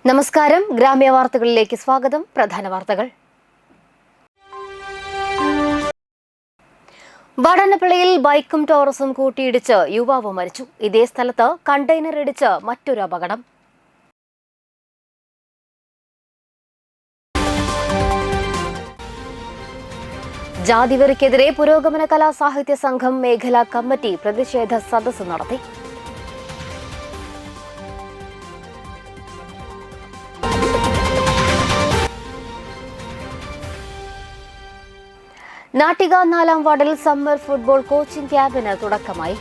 നമസ്കാരം. ഗ്രാമീയ വാർത്തകളിലേക്ക് സ്വാഗതം. പ്രധാന വാർത്തകൾ. വാടാനപ്പള്ളിയിൽ ബൈക്കും ടോറസും കൂട്ടിയിടിച്ച് യുവാവ് മരിച്ചു. ഇതേ സ്ഥലത്ത് കണ്ടെയ്നർ ഇടിച്ച് മറ്റൊരു അപകടം. ജാതിവെറിക്കെതിരെ പുരോഗമന കലാസാഹിത്യ സംഘം മേഖലാ കമ്മിറ്റി പ്രതിഷേധ സദസ്സ് നടത്തി. നാട്ടിക 4-ാം വാർഡിൽ സമ്മർ ഫുട്ബോൾ കോച്ചിംഗ് ക്യാമ്പിന് തുടക്കമായി.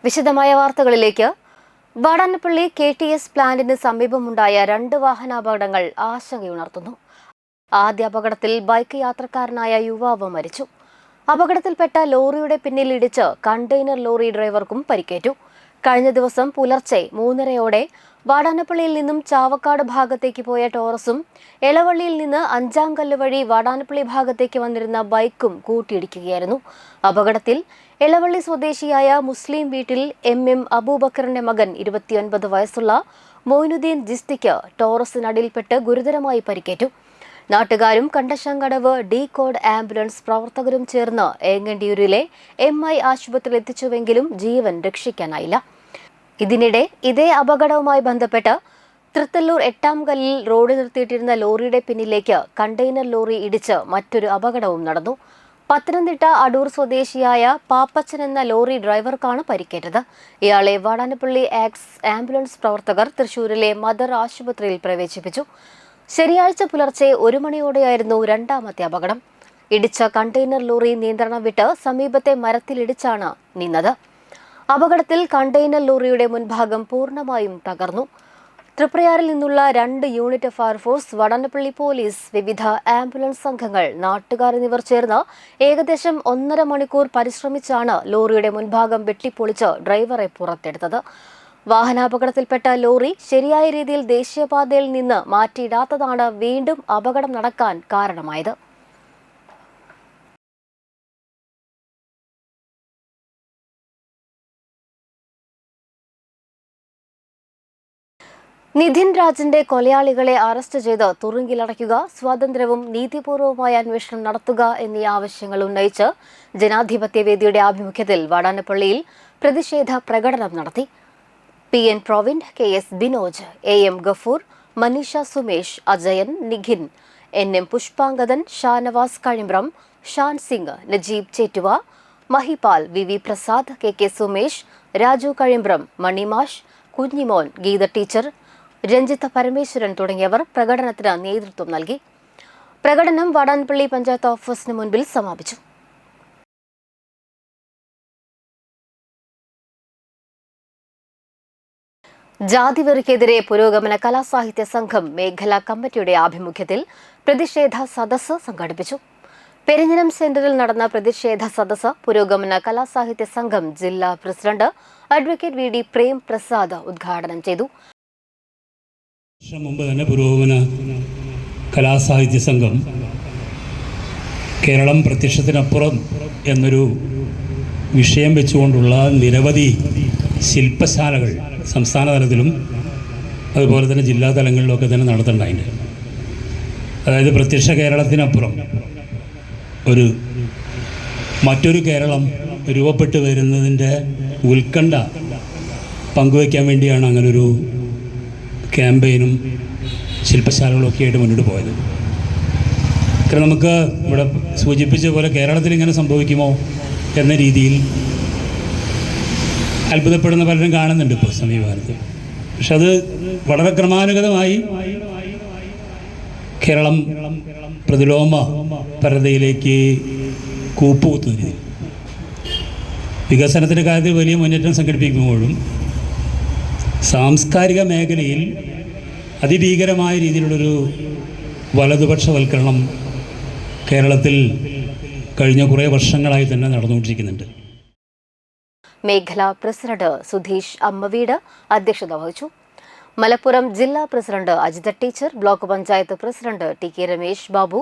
വിശദമായ വാർത്തകളിലേക്ക്. വാടാനപ്പള്ളി KTS പ്ലാന്റിന് സമീപമുണ്ടായ 2 വാഹനാപകടങ്ങൾ ആശങ്കയുണർത്തുന്നു. ആദ്യ അപകടത്തിൽ ബൈക്ക് യാത്രക്കാരനായ യുവാവ് മരിച്ചു. അപകടത്തിൽപ്പെട്ട ലോറിയുടെ പിന്നിൽ ഇടിച്ച് കണ്ടെയ്നർ ലോറി ഡ്രൈവർക്കും പരിക്കേറ്റു. കഴിഞ്ഞ ദിവസം പുലർച്ചെ 3:30-ഓടെ വാടാനപ്പള്ളിയിൽ നിന്നും ചാവക്കാട് ഭാഗത്തേക്ക് പോയ ടോറസും എളവള്ളിയിൽ നിന്ന് 5-ാം കല്ല് വഴി വാടാനപ്പള്ളി ഭാഗത്തേക്ക് വന്നിരുന്ന ബൈക്കും കൂട്ടിയിടിക്കുകയായിരുന്നു. അപകടത്തിൽ എളവള്ളി സ്വദേശിയായ മുസ്ലിം വീട്ടിൽ MM അബൂബക്കറിന്റെ മകൻ 29 വയസ്സുള്ള മൊയ്നുദ്ദീൻ ജിസ്തിക്ക് ടോറസിനടിയിൽപ്പെട്ട് ഗുരുതരമായി പരിക്കേറ്റു. നാട്ടുകാരും കണ്ടശങ്കടവ് D-കോഡ് ആംബുലൻസ് പ്രവർത്തകരും ചേർന്ന് ഏങ്ങണ്ടിയൂരിലെ MI ആശുപത്രിയിൽ എത്തിച്ചുവെങ്കിലും ജീവൻ രക്ഷിക്കാനായില്ല. ഇതിനിടെ ഇതേ അപകടവുമായി ബന്ധപ്പെട്ട് തൃത്തല്ലൂർ 8-ാം കല്ലിൽ റോഡ് നിർത്തിയിട്ടിരുന്ന ലോറിയുടെ പിന്നിലേക്ക് കണ്ടെയ്നർ ലോറി ഇടിച്ച് മറ്റൊരു അപകടവും നടന്നു. പത്തനംതിട്ട അടൂർ സ്വദേശിയായ പാപ്പച്ചൻ എന്ന ലോറി ഡ്രൈവർക്കാണ് പരിക്കേറ്റത്. ഇയാളെ വാടാനപ്പള്ളി ആംബുലൻസ് പ്രവർത്തകർ തൃശൂരിലെ മദർ ആശുപത്രിയിൽ പ്രവേശിപ്പിച്ചു. ശനിയാഴ്ച പുലർച്ചെ 1 മണിയോടെയായിരുന്നു 2ാമത്തെ അപകടം. ഇടിച്ച കണ്ടെയ്നർ ലോറി നിയന്ത്രണം വിട്ട് സമീപത്തെ മരത്തിലിടിച്ചാണ് നിന്നത്. അപകടത്തിൽ കണ്ടെയ്നർ ലോറിയുടെ മുൻഭാഗം പൂർണ്ണമായും തകർന്നു. തൃപ്രയാറിൽ നിന്നുള്ള 2 യൂണിറ്റ് ഫയർഫോഴ്സ്, വാടാനപ്പള്ളി പോലീസ്, വിവിധ ആംബുലൻസ് സംഘങ്ങൾ, നാട്ടുകാർ എന്നിവർ ചേർന്ന് ഏകദേശം 1.5 മണിക്കൂർ പരിശ്രമിച്ചാണ് ലോറിയുടെ മുൻഭാഗം വെട്ടിപ്പൊളിച്ച് ഡ്രൈവറെ പുറത്തെടുത്തത്. വാഹനാപകടത്തിൽപ്പെട്ട ലോറി ശരിയായ രീതിയിൽ ദേശീയപാതയിൽ നിന്ന് മാറ്റിയിടാത്തതാണ് വീണ്ടും അപകടം നടക്കാൻ കാരണമായത്. നിധിൻ രാജിന്റെ കൊലയാളികളെ അറസ്റ്റ് ചെയ്ത് തുറുങ്കിലടയ്ക്കുക, സ്വതന്ത്രവും നീതിപൂർവവുമായ അന്വേഷണം നടത്തുക എന്നീ ആവശ്യങ്ങൾ ഉന്നയിച്ച് ജനാധിപത്യ വേദിയുടെ ആഭിമുഖ്യത്തിൽ വാടാനപ്പള്ളിയിൽ പ്രതിഷേധ പ്രകടനം നടത്തി. PN Provind, KS Binoj, AM Gafoor, Maneesha Sumesh, Ajayan, Nikhin, NM Pushpangadan, Shanavas Kazhimbram, Shan Singh, Najeeb Chettuva, Mahipal, VV Prasad, KK Sumesh, Raju Kazhimbram, Manimash, Kunjimon, Geetha teacher, Ranjith Parameswaran തുടങ്ങിയവർ പ്രകടനത്തിന് നേതൃത്വം നൽകി. പ്രകടനം വാടാനപ്പള്ളി പഞ്ചായത്ത് ഓഫീസിന് മുൻപിൽ സമാപിച്ചു. ജാതിവെറിക്കെതിരെ പുരോഗമന കലാസാഹിത്യ സംഘം മേഖലാ കമ്മിറ്റിയുടെ ആഭിമുഖ്യത്തിൽ പ്രതിഷേധ സദസ്സ് സംഘടിപ്പിച്ചു. പെരിഞ്ഞനം സെന്ററിൽ നടന്ന പ്രതിഷേധ സദസ്സ് പുരോഗമന കലാസാഹിത്യ സംഘം ജില്ലാ president advocate VD Prem Prasad ഉദ്ഘാടനം ചെയ്തു. മുമ്പ് തന്നെ പുരോഗമന കലാസാഹിത്യ സംഘം കേരളം പ്രത്യക്ഷത്തിനപ്പുറം എന്നൊരു വിഷയം വെച്ചുകൊണ്ടുള്ള നിരവധി ശില്പശാലകൾ സംസ്ഥാന തലത്തിലും അതുപോലെ തന്നെ ജില്ലാ തലങ്ങളിലൊക്കെ തന്നെ നടത്തുന്നുണ്ടായിട്ടുണ്ട്. അതായത് പ്രത്യക്ഷ കേരളത്തിനപ്പുറം മറ്റൊരു കേരളം രൂപപ്പെട്ടു വരുന്നതിൻ്റെ ഉത്കണ്ഠ പങ്കുവയ്ക്കാൻ വേണ്ടിയാണ് അങ്ങനൊരു ക്യാമ്പയിനും ശില്പശാലകളൊക്കെ ആയിട്ട് മുന്നോട്ട് പോയത്. കാരണം നമുക്ക് ഇവിടെ സൂചിപ്പിച്ച പോലെ കേരളത്തിൽ ഇങ്ങനെ സംഭവിക്കുമോ എന്ന രീതിയിൽ അത്ഭുതപ്പെടുന്ന പലരും കാണുന്നുണ്ട് ഇപ്പോൾ സമീപകാലത്ത്. പക്ഷെ അത് വളരെ ക്രമാനുഗതമായി കേരളം പ്രതിലോമ പരതയിലേക്ക് കൂപ്പുകുത്തുന്ന രീതിയിൽ വികസനത്തിൻ്റെ കാര്യത്തിൽ വലിയ മുന്നേറ്റം സംഘടിപ്പിക്കുമ്പോഴും സാംസ്കാരിക മേഖലയിൽ അതിഭീകരമായ രീതിയിലുള്ളൊരു വലതുപക്ഷവൽക്കരണം കേരളത്തിൽ കഴിഞ്ഞ കുറേ വർഷങ്ങളായി തന്നെ നടന്നുകൊണ്ടിരിക്കുന്നുണ്ട്. മേഖലാ പ്രസിഡന്റ് സുധീഷ് അമ്മവീട് അധ്യക്ഷത വഹിച്ചു. മലപ്പുറം ജില്ലാ president Ajitha teacher, block panchayat president TK Ramesh Babu,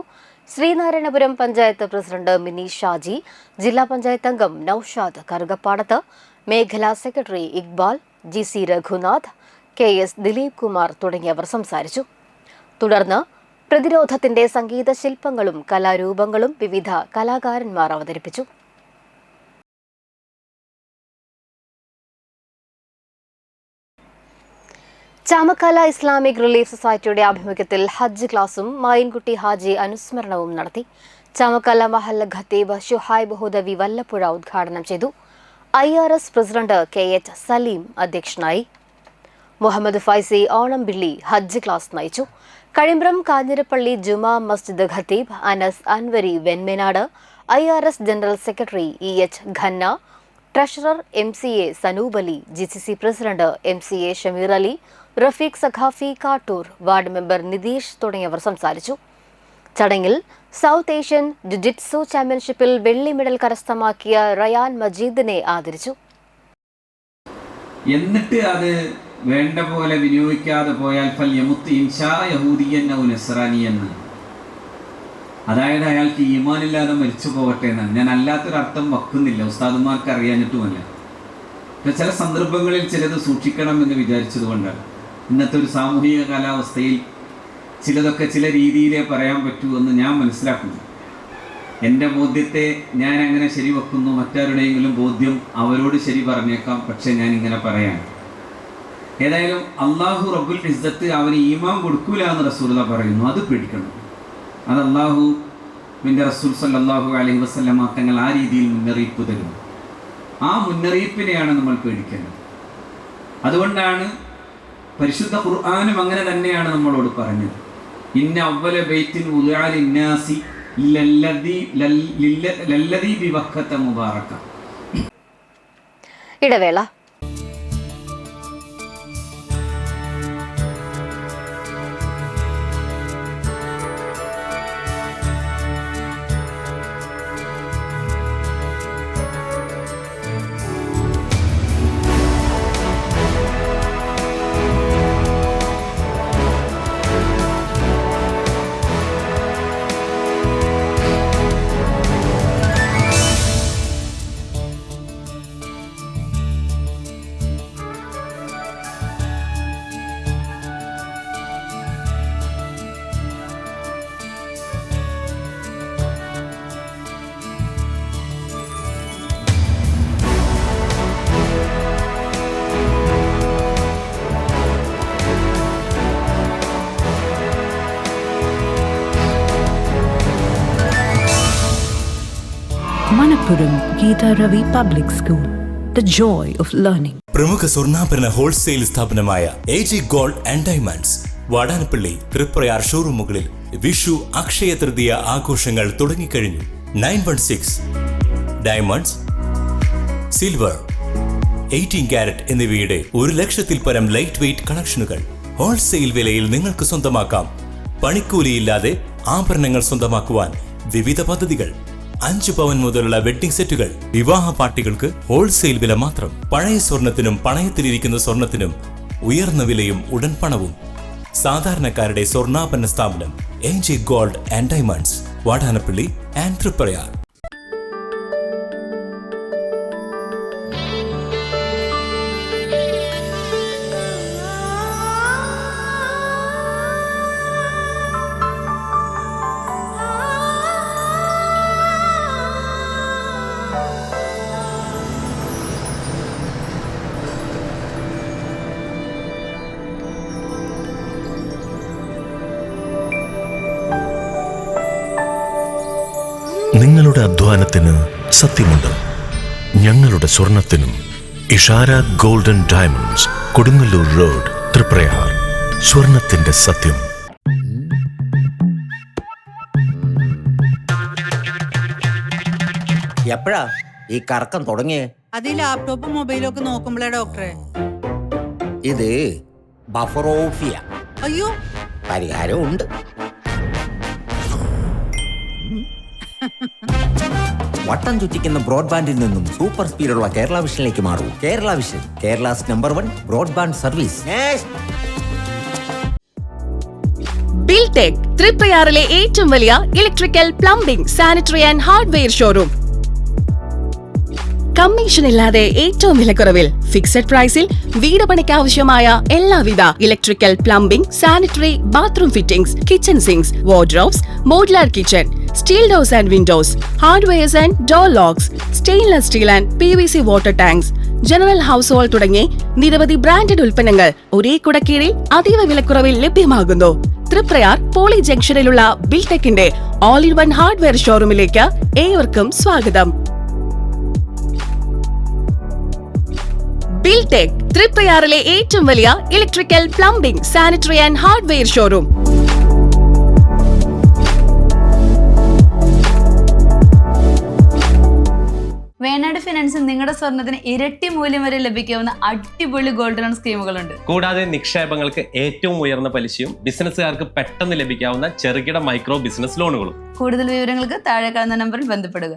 Sreenarayanapuram panchayat president Mini Shaji, ജില്ലാ പഞ്ചായത്ത് അംഗം നൌഷാദ് കറുകപ്പാടത്ത്, മേഖലാ secretary Iqbal, GC Raghunath, KS Dileep Kumar തുടങ്ങിയവർ സംസാരിച്ചു. തുടർന്ന് പ്രതിരോധത്തിന്റെ സംഗീത ശില്പങ്ങളും കലാരൂപങ്ങളും വിവിധ കലാകാരന്മാർ അവതരിപ്പിച്ചു. ചാമക്കാല ഇസ്ലാമിക് റിലീഫ് സൊസൈറ്റിയുടെ ആഭിമുഖ്യത്തിൽ ഹജ്ജ് ക്ലാസും മായിൻകുട്ടി ഹാജി അനുസ്മരണവും നടത്തി. ചാമക്കാല മഹല്ല് ഖത്തീബ് ഷുഹൈബ് ഹുദവി വല്ലപ്പുഴ ഉദ്ഘാടനം ചെയ്തു. IRS പ്രസിഡന്റ് KH സലീം അധ്യക്ഷനായി. മുഹമ്മദ് ഫൈസി ഓണംപിള്ളി ഹജ്ജ് ക്ലാസ് നയിച്ചു. കഴിമ്പ്രം കാഞ്ഞിരപ്പള്ളി ജുമാ മസ്ജിദ് ഖത്തീബ് Anas Anwari Venmenad, IRS general secretary EH Khanna, treasurer MCA Sanoob Ali, GCC president MCA Shameer Ali, Rafeeq Saqafi Kattoor, ward member Nitheesh തുടങ്ങിയവർ സംസാരിച്ചു. ചടങ്ങിൽ സൗത്ത് ഏഷ്യൻ ജുജിറ്റ്സു ചാമ്പ്യൻഷിപ്പിൽ വെള്ളി മെഡൽ കരസ്ഥമാക്കിയ റയാൻ മജീദിനെ ആദരിച്ചു. എന്നിട്ട് അത് വേണ്ട പോലെ വിനിയോഗിക്കാതെ പോയാൽ ഫൽ യമുത്ത് ഇൻഷാ യഹൂദിയൻ ഔ നസ്റാനിയെന്ന്, അതായത് അയാൾക്ക് ഈമാനില്ലാതെ മരിച്ചു പോകട്ടെ എന്നാണ്. ഞാൻ അല്ലാത്തൊരർത്ഥം വയ്ക്കുന്നില്ല, ഉസ്താദുമാർക്ക് അറിയാഞ്ഞിട്ടുമല്ല. ചില സന്ദർഭങ്ങളിൽ ചിലത് സൂക്ഷിക്കണം എന്ന് വിചാരിച്ചതുകൊണ്ടാണ്. ഇന്നത്തെ ഒരു സാമൂഹിക കാലാവസ്ഥയിൽ ചിലതൊക്കെ ചില രീതിയിലേ പറയാൻ പറ്റൂ എന്ന് ഞാൻ മനസ്സിലാക്കുന്നു. എൻ്റെ ബോധ്യത്തെ ഞാൻ അങ്ങനെ ശരി വെക്കുന്നു, മറ്റാരുടെയെങ്കിലും ബോധ്യം അവരോട് ശരി പറഞ്ഞേക്കാം, പക്ഷെ ഞാൻ ഇങ്ങനെ പറയാം. ഏതായാലും അള്ളാഹു റബ്ബുൽ ഇസ്സത്ത് അവന് ഈമാൻ കൊടുക്കൂല എന്ന് റസൂലുള്ളാഹി പറയുന്നു. അത് പേടിക്കണം. അത് അള്ളാഹുവിൻ്റെ റസൂൽ സല്ലല്ലാഹു അലൈഹി വസല്ലമ തങ്ങൾ ആ രീതിയിൽ മുന്നറിയിപ്പ് തരുന്നു. ആ മുന്നറിയിപ്പിനെയാണ് നമ്മൾ പേടിക്കേണ്ടത്. അതുകൊണ്ടാണ് പരിശുദ്ധ ഖുർആനും അങ്ങനെ തന്നെയാണ് നമ്മളോട് പറഞ്ഞത്. ഇന്ന അവ്വല ബൈത്തിൻ ഉദിഅ ലിന്നാസി ലല്ലദീ ബിവഖത മുബാറക. ഇടവേള. Manappuram Geeta Ravi Public School, the joy of learning. പ്രമുഖ സ്വർണ്ണാഭരണ ഹോൾസെയിൽ സ്ഥാപനമായ AG gold and diamonds Vadanappally Triprayar ഷോറൂമുകളിൽ വിഷു അക്ഷയ തൃതീയ ആഘോഷങ്ങൾ തുടങ്ങിക്കഴിഞ്ഞു. 916 ഡയമണ്ട്സ്, സിൽവർ, 18 കാരറ്റ് എന്നിവയുടെ 1,00,000-ൽ പരം ലൈറ്റ് വെയ്റ്റ് കളക്ഷനുകൾ ഹോൾസെയിൽ വിലയിൽ നിങ്ങൾക്ക് സ്വന്തമാക്കാം. പണിക്കൂലിയില്ലാതെ ആഭരണങ്ങൾ സ്വന്തമാക്കുവാൻ വിവിധ പദ്ധതികൾ. 5 പവൻ മുതലുള്ള വെഡ്ഡിംഗ് സെറ്റുകൾ. വിവാഹ പാർട്ടികൾക്ക് ഹോൾസെയിൽ വില മാത്രം. പഴയ സ്വർണത്തിനും പണയത്തിലിരിക്കുന്ന സ്വർണത്തിനും ഉയർന്ന വിലയും ഉടൻ പണവും. സാധാരണക്കാരുടെ സ്വർണ്ണാഭരണ സ്ഥാപനം AG gold and diamonds, Vadanappally and Triprayar. നിങ്ങളുടെ അധ്വാനത്തിന് സത്യമുണ്ട്, ഞങ്ങളുടെ സ്വർണത്തിനും. Ishara golden diamonds, Kodungallur road, Triprayar. സ്വർണത്തിന്റെ സത്യം. എപ്പോഴാ ഈ കറക്കം തുടങ്ങിയേ? അത് ലാപ്ടോപ്പും മൊബൈലും ഒക്കെ നോക്കുമ്പോഴേ ഡോക്ടറെ. ഇത് ബഫറോഫിയ. അയ്യോ, പരിഹാരം ഉണ്ട്. വട്ടം ചുറ്റിക്കുന്ന ബ്രോഡ്ബാൻഡിൽ നിന്നും സൂപ്പർ സ്പീഡുള്ള കേരള വിഷനിലേക്ക് മാറൂ. Kerala vision, Kerala's #1 broadband service. Biltech തൃപ്രയാറിലെ ഏറ്റവും വലിയ electrical, plumbing, sanitary and hardware showroom. Commission ഇല്ലാതെ ഏറ്റവും വിലക്കുറവിൽ ഫിക്സഡ് പ്രൈസിൽ വീട് പണിക്ക് ആവശ്യമായ എല്ലാവിധ electrical, plumbing, sanitary, bathroom fittings, kitchen sinks, wardrobes, modular kitchen, steel doors and windows, hardwares and door locks, stainless steel and PVC water tanks, general household തുടങ്ങി നിരവധി ബ്രാൻഡഡ് ഉൽപ്പന്നങ്ങൾ ഒരേ കുടക്കീഴിൽ അതീവ വിലക്കുറവിൽ ലഭ്യമാകുന്നു. തൃപ്രയാർ പോളി ജംഗ്ഷനിലുള്ള ബിൽടെക്കിന്റെ ഓൾ ഇൻ വൺ ഹാർഡ്വെയർ ഷോറൂമിലേക്ക് ഏവർക്കും സ്വാഗതം. ബിൽടെക് തൃപ്രയാറിലെ ഏറ്റവും വലിയ electrical, plumbing, sanitary and hardware showroom. Venad ഫിനാൻസിൽ നിങ്ങളുടെ സ്വർണ്ണത്തിന് ഇരട്ടി മൂല്യം വരെ ലഭിക്കാവുന്ന അടിപൊളി ഗോൾഡ് ലോൺ സ്കീമുകളുണ്ട്. കൂടാതെ നിക്ഷേപങ്ങൾക്ക് ഏറ്റവും ഉയർന്ന പലിശയും ബിസിനസ്സുകാർക്ക് പെട്ടെന്ന് ലഭിക്കാവുന്ന ചെറുകിട മൈക്രോ ബിസിനസ് ലോണുകളും. കൂടുതൽ വിവരങ്ങൾക്ക് താഴെ കാണുന്ന നമ്പറിൽ ബന്ധപ്പെടുക.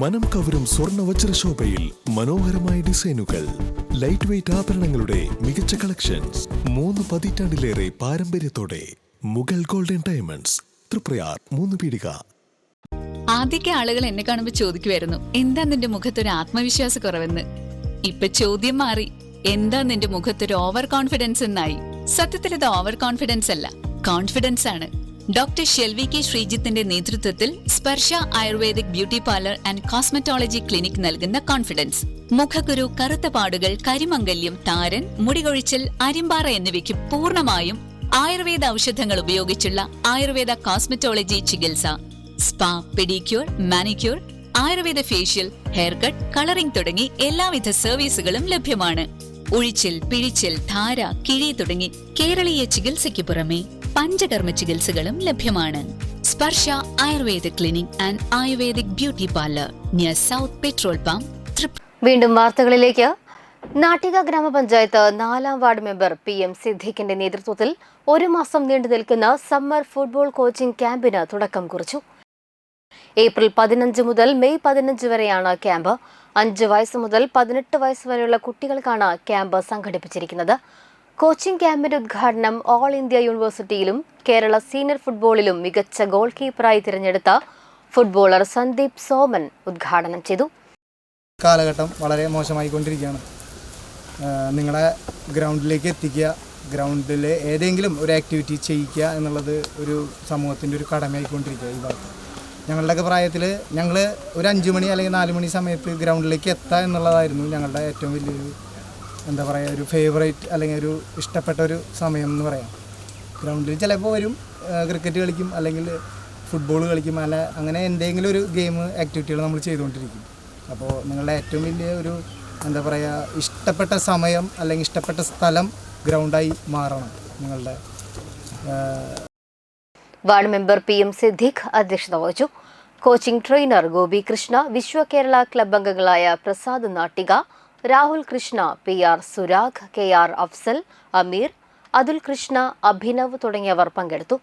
മനം കവരും സ്വർണ്ണ വജ്രശോഭയിൽ മനോഹരമായ ഡിസൈനുകൾ, ലൈറ്റ് വെയ്റ്റ് ആഭരണങ്ങളുടെ മികച്ച കളക്ഷൻസ്, 3 പതിറ്റാണ്ടിലേറെ പാരമ്പര്യത്തോടെ മുഗൾ ഗോൾഡൻ ഡയമണ്ട്സ്, തൃപ്രയാർ 3 പീടിക. ആദ്യമൊക്കെ ആളുകൾ എന്നെ കാണുമ്പോൾ ചോദിക്കുമായിരുന്നു, എന്താ നിന്റെ മുഖത്തൊരു ആത്മവിശ്വാസ കുറവെന്ന്. ഇപ്പൊ ചോദ്യം മാറി, എന്താ നിന്റെ മുഖത്തൊരു ഓവർ കോൺഫിഡൻസ് എന്നായി. സത്യത്തിൽ ഇത് ഓവർ കോൺഫിഡൻസ് അല്ല, കോൺഫിഡൻസ് ആണ്. ഡോക്ടർ ഷെൽവി കെ ശ്രീജിത്തിന്റെ നേതൃത്വത്തിൽ Sparsha ayurvedic beauty parlour and cosmetology clinic നൽകുന്ന കോൺഫിഡൻസ്. മുഖക്കുരു, കറുത്ത പാടുകൾ, കരിമംഗല്യം, താരൻ, മുടികൊഴിച്ചിൽ, അരിമ്പാറ എന്നിവയ്ക്ക് പൂർണ്ണമായും ആയുർവേദ ഔഷധങ്ങൾ ഉപയോഗിച്ചുള്ള ആയുർവേദ കോസ്മെറ്റോളജി ചികിത്സ, spa, pedicure, manicure, Ayurveda facial, hair cut, colouring തുടങ്ങി എല്ലാവിധ സർവീസുകളും ലഭ്യമാണ്. ഉഴിച്ചിൽ, പിഴിച്ചിൽ, ധാര, കിഴി തുടങ്ങി കേരളീയ ചികിത്സയ്ക്ക് പുറമെ പഞ്ചകർമ്മ ചികിത്സകളും ലഭ്യമാണ്. Sparsha ayurveda clinic and ayurvedic beauty parlour near south petrol pump. വീണ്ടും വാർത്തകളിലേക്ക്. നാട്ടിക ഗ്രാമപഞ്ചായത്ത് 4ാം വാർഡ് മെമ്പർ PM സിദ്ദീഖിന്റെ നേതൃത്വത്തിൽ 1 മാസം നീണ്ടു നിൽക്കുന്ന സമ്മർ ഫുട്ബോൾ കോച്ചിംഗ് ക്യാമ്പിന് തുടക്കം കുറിച്ചു. ഏപ്രിൽ 15 മുതൽ മെയ് 15 വരെയാണ് ക്യാമ്പ്. 5 വയസ്സ് മുതൽ 18 വയസ്സ് വരെയുള്ള കുട്ടികൾക്കാണ് ക്യാമ്പ് സംഘടിപ്പിച്ചിരിക്കുന്നത്. കോച്ചിംഗ് ക്യാമ്പിന്റെ ഉദ്ഘാടനം ഓൾ ഇന്ത്യ യൂണിവേഴ്സിറ്റിയിലും കേരള സീനിയർ ഫുട്ബോളിലും മികച്ച ഗോൾ കീപ്പറായി തിരഞ്ഞെടുത്ത ഫുട്ബോളർ സന്ദീപ് സോമൻ ഉദ്ഘാടനം ചെയ്തു. കാലഘട്ടം വളരെ മോശമായിക്കൊണ്ടിരിക്കുകയാണ്. നിങ്ങളെ ഗ്രൗണ്ടിലേക്ക് എത്തിക്കുക, ഗ്രൗണ്ടിൽ ഏതെങ്കിലും ഒരു ആക്ടിവിറ്റി ചെയ്യിക്കുക എന്നുള്ളത് ഒരു സമൂഹത്തിൻ്റെ ഒരു കടമയായിക്കൊണ്ടിരിക്കുക. ഈ ഭാഗത്ത് ഞങ്ങളുടെയൊക്കെ പ്രായത്തിൽ ഞങ്ങൾ ഒരു 5 മണി അല്ലെങ്കിൽ 4 മണി സമയത്ത് ഗ്രൗണ്ടിലേക്ക് എത്തുക എന്നുള്ളതായിരുന്നു ഞങ്ങളുടെ ഏറ്റവും വലിയൊരു എന്താ പറയുക, ഒരു ഫേവറേറ്റ് അല്ലെങ്കിൽ ഒരു ഇഷ്ടപ്പെട്ട ഒരു സമയം എന്ന് പറയാം. ഗ്രൗണ്ടിൽ ചിലപ്പോൾ വരും, ക്രിക്കറ്റ് കളിക്കും, അല്ലെങ്കിൽ ഫുട്ബോൾ കളിക്കും, അല്ല അങ്ങനെ എന്തെങ്കിലും ഒരു ഗെയിം ആക്ടിവിറ്റികൾ നമ്മൾ ചെയ്തുകൊണ്ടിരിക്കും. അപ്പോൾ നിങ്ങളുടെ ഏറ്റവും വലിയ ഒരു എന്താ പറയുക, ഇഷ്ടപ്പെട്ട സമയം അല്ലെങ്കിൽ ഇഷ്ടപ്പെട്ട സ്ഥലം ഗ്രൗണ്ടായി മാറണം നിങ്ങളുടെ. വാർഡ് മെമ്പർ PM സിദ്ദീഖ് അധ്യക്ഷത വഹിച്ചു. കോച്ചിംഗ് ട്രെയിനർ ഗോപി കൃഷ്ണ, വിശ്വ കേരള ക്ലബ് അംഗങ്ങളായ പ്രസാദ് നാട്ടിക, രാഹുൽ കൃഷ്ണ, PR സുരാഗ്, KR അഫ്സൽ, അമീർ, അതുൽ കൃഷ്ണ, അഭിനവ് തുടങ്ങിയവർ പങ്കെടുത്തു.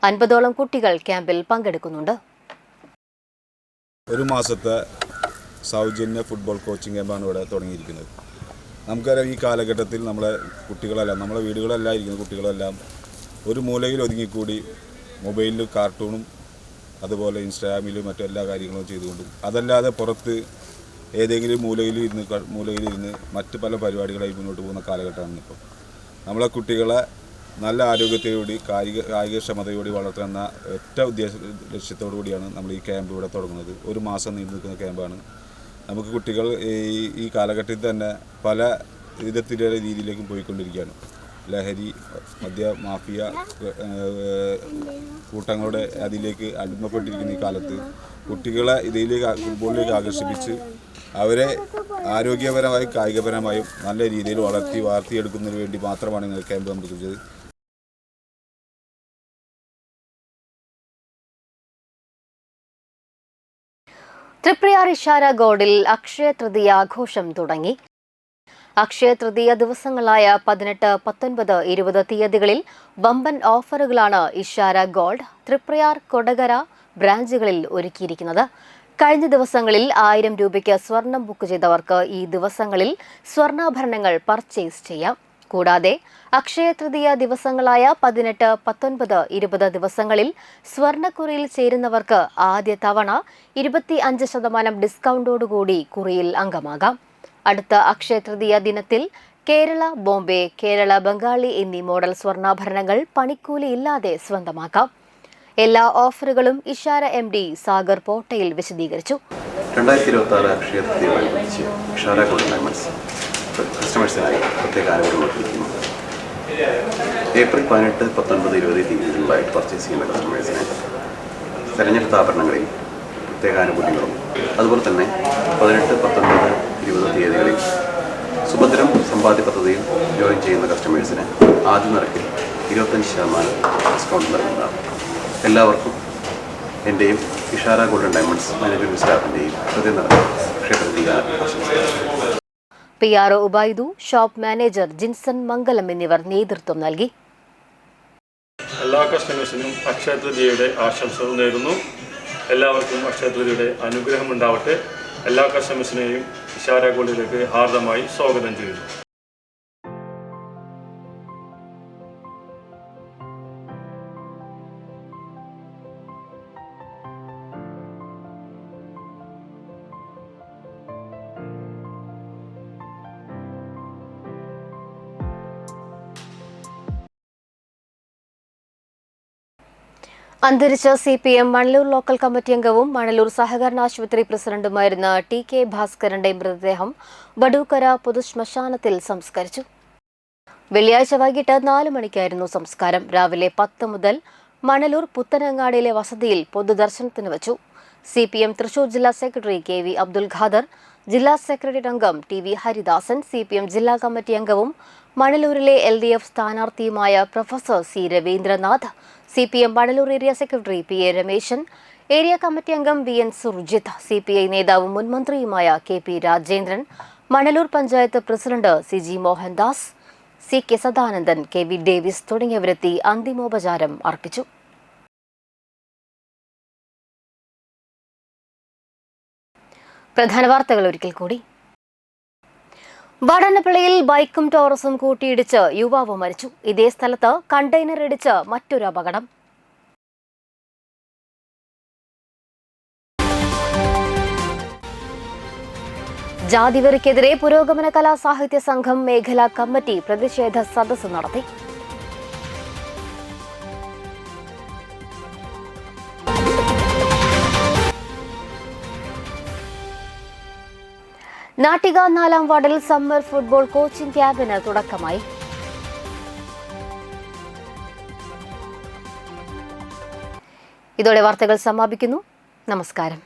50ഓളം കുട്ടികൾ ക്യാമ്പിൽ പങ്കെടുക്കുന്നുണ്ട്. 1 മാസത്തെ സൗജന്യ ഫുട്ബോൾ കോച്ചിങ് ക്യാമ്പാണ് ഇവിടെ തുടങ്ങിയിരിക്കുന്നത്. നമുക്കറിയാം, ഈ കാലഘട്ടത്തിൽ നമ്മളെ കുട്ടികളെല്ലാം, നമ്മളെ വീടുകളെല്ലാം ഇരിക്കുന്ന കുട്ടികളെല്ലാം ഒരു മൂലയിൽ ഒതുങ്ങിക്കൂടി മൊബൈലിൽ കാർട്ടൂണും അതുപോലെ ഇൻസ്റ്റാഗ്രാമിലും മറ്റെല്ലാ കാര്യങ്ങളും ചെയ്തുകൊണ്ടും, അതല്ലാതെ പുറത്ത് ഏതെങ്കിലും മൂലയിലിരുന്ന് മറ്റ് പല പരിപാടികളായി മുന്നോട്ട് പോകുന്ന കാലഘട്ടമാണ് ഇപ്പോൾ. നമ്മളെ കുട്ടികളെ നല്ല ആരോഗ്യത്തോടുകൂടി കായികക്ഷമതയോടെ വളർത്തുന്ന ഒറ്റ ലക്ഷ്യത്തോടു കൂടിയാണ് നമ്മൾ ഈ ക്യാമ്പ് ഇവിടെ തുടങ്ങുന്നത്. ഒരു മാസം നീണ്ടു നിൽക്കുന്ന ക്യാമ്പാണ്. നമുക്ക് കുട്ടികൾ ഈ കാലഘട്ടത്തിൽ തന്നെ പല വിധത്തിലുള്ള രീതിയിലേക്കും പോയിക്കൊണ്ടിരിക്കുകയാണ്. ലഹരി, മദ്യ മാഫിയ കൂട്ടങ്ങളുടെ അതിലേക്ക് അടിമപ്പെട്ടിരിക്കുന്ന ഈ കാലത്ത് കുട്ടികളെ ഫുട്ബോളിലേക്ക് ആകർഷിപ്പിച്ച് അവരെ ആരോഗ്യപരമായും കായികപരമായും നല്ല രീതിയിൽ വാർത്തിയെടുക്കുന്നതിന് വേണ്ടി മാത്രമാണ് ഇങ്ങനെ ക്യാമ്പ് സംഘടിപ്പിച്ചത്. തൃപ്രയാർ ഇഷാര ഗോൾഡിൽ അക്ഷയ തൃതീയ ആഘോഷം തുടങ്ങി. അക്ഷയ തൃതീയ ദിവസങ്ങളായ 18, 19, 20 തീയതികളിൽ വമ്പൻ ഓഫറുകളാണ് ഇഷാര ഗോൾഡ് തൃപ്രയാർ, കൊടകര ബ്രാഞ്ചുകളിൽ ഒരുക്കിയിരിക്കുന്നത്. കഴിഞ്ഞ ദിവസങ്ങളിൽ 1000 രൂപയ്ക്ക് സ്വർണം ബുക്ക് ചെയ്തവർക്ക് ഈ ദിവസങ്ങളിൽ സ്വർണ്ണാഭരണങ്ങൾ പർച്ചേസ് ചെയ്യാം. കൂടാതെ അക്ഷയ തൃതീയ ദിവസങ്ങളായ 18, 19, 20 ദിവസങ്ങളിൽ സ്വർണ്ണക്കുറിയിൽ ചേരുന്നവർക്ക് ആദ്യ തവണ 25% ഡിസ്കൗണ്ടോടുകൂടി കുറിയിൽ അംഗമാകാം. അടുത്ത അക്ഷയ തൃതീയ ദിനത്തിൽ കേരള, ബോംബെ, കേരള ബംഗാളി എന്നീ മോഡൽ സ്വർണ്ണാഭരണങ്ങൾ പണിക്കൂലി ഇല്ലാതെ സ്വന്തമാക്കാം. എല്ലാ ഓഫറുകളും ഇഷാര MD സാഗർ പോട്ടയിൽ വിശദീകരിച്ചു. 2026 അക്ഷയ തൃതീയയോടനുബന്ധിച്ച് ഇഷാര ഗോൾഡ് ഡയമണ്ട്സ് കസ്റ്റമേഴ്സിനായി പ്രത്യേക ആനുകൂല്യം കൊടുത്തിരിക്കുന്നു. ഏപ്രിൽ 18, 19, 20 തീയതികളിലായിട്ട് പർച്ചേസ് ചെയ്യുന്ന കസ്റ്റമേഴ്സിന് തിരഞ്ഞെടുത്ത ആഭരണങ്ങളിൽ പ്രത്യേക ആനുകൂല്യങ്ങളും അതുപോലെ തന്നെ 18, 19, 20 തീയതികളിൽ സുഭദ്രം സമ്പാദ്യ പദ്ധതിയിൽ ജോയിൻ ചെയ്യുന്ന കസ്റ്റമേഴ്സിന് ആദ്യ നിരക്കിൽ 25% ഡിസ്കൗണ്ട് നൽകുന്നതാണ്. എല്ലാവർക്കും എൻ്റെയും ഇഷാര ഗോൾഡൻ ഡയമണ്ട്സ് മാനേജ്മെൻറ്റ് സ്റ്റാഫിൻ്റെയും ഹൃദയം നിറഞ്ഞ അക്ഷയ തൃതീയ ആശംസകൾ. PRO Ubaidu, shop manager Jinson മംഗലം എന്നിവർ നേതൃത്വം നൽകി. എല്ലാ കസ്റ്റമേഴ്സിനും അക്ഷയ തൃതീയയുടെ ആശംസകൾ നേരുന്നു. എല്ലാവർക്കും അക്ഷയ തൃതീയയുടെ അനുഗ്രഹം ഉണ്ടാവട്ടെ. എല്ലാ കസ്റ്റമേഴ്സിനെയും ഇഷാര ഗോൾഡിലേക്ക് ഹാർദമായി സ്വാഗതം ചെയ്യുന്നു. അന്തരിച്ച CPM മണലൂർ ലോക്കൽ കമ്മിറ്റി അംഗവും മണലൂർ സഹകരണ ആശുപത്രി പ്രസിഡന്റുമായിരുന്ന TK ഭാസ്കരന്റെ മൃതദേഹം വടൂക്കര പൊതുശ്മശാനത്തിൽ സംസ്കരിച്ചു. വെള്ളിയാഴ്ച വൈകിട്ട് 4 മണിക്കായിരുന്നു സംസ്കാരം. രാവിലെ 10 മുതൽ മണലൂർ പുത്തനങ്ങാടിയിലെ വസതിയിൽ പൊതുദർശനത്തിന് വച്ചു. CPM തൃശൂർ ജില്ലാ സെക്രട്ടറി KV അബ്ദുൽ ഖാദർ, ജില്ലാ സെക്രട്ടറി അംഗം TV ഹരിദാസൻ, CPM ജില്ലാ കമ്മിറ്റി അംഗവും മണലൂരിലെ LDF സ്ഥാനാർത്ഥിയുമായ professor C Ravindranath, CPM Manalur area secretary PA Rameshan, area committee അംഗം VN സുർജിത്ത്, CPI നേതാവും മുൻ മന്ത്രിയുമായ KP Rajendran, Manalur panchayat president CG Mohandas, CK Sadanandan, KV Davis തുടങ്ങിയവരെത്തി അന്തിമോപചാരം അർപ്പിച്ചു. പ്രധാന വാർത്തകൾ ഒരിക്കൽ കൂടി. വടനപ്പള്ളിയിൽ ബൈക്കും ടോറസും കൂട്ടിയിടിച്ച് യുവാവ് മരിച്ചു. ഇതേ സ്ഥലത്ത് കണ്ടെയ്നർ ഇടിച്ച് മറ്റൊരു അപകടം. ജാതിവെറിക്കെതിരെ പുരോഗമന കലാസാഹിത്യ സംഘം മേഖലാ കമ്മിറ്റി പ്രതിഷേധ സദസ്സ് നടത്തി. നാട്ടിക 4-ാം വാർഡിൽ സമ്മർ ഫുട്ബോൾ കോച്ചിംഗ് ക്യാമ്പിന് തുടക്കമായി. ഇതോടെ വാർത്തകൾ സമാപിക്കുന്നു. നമസ്കാരം.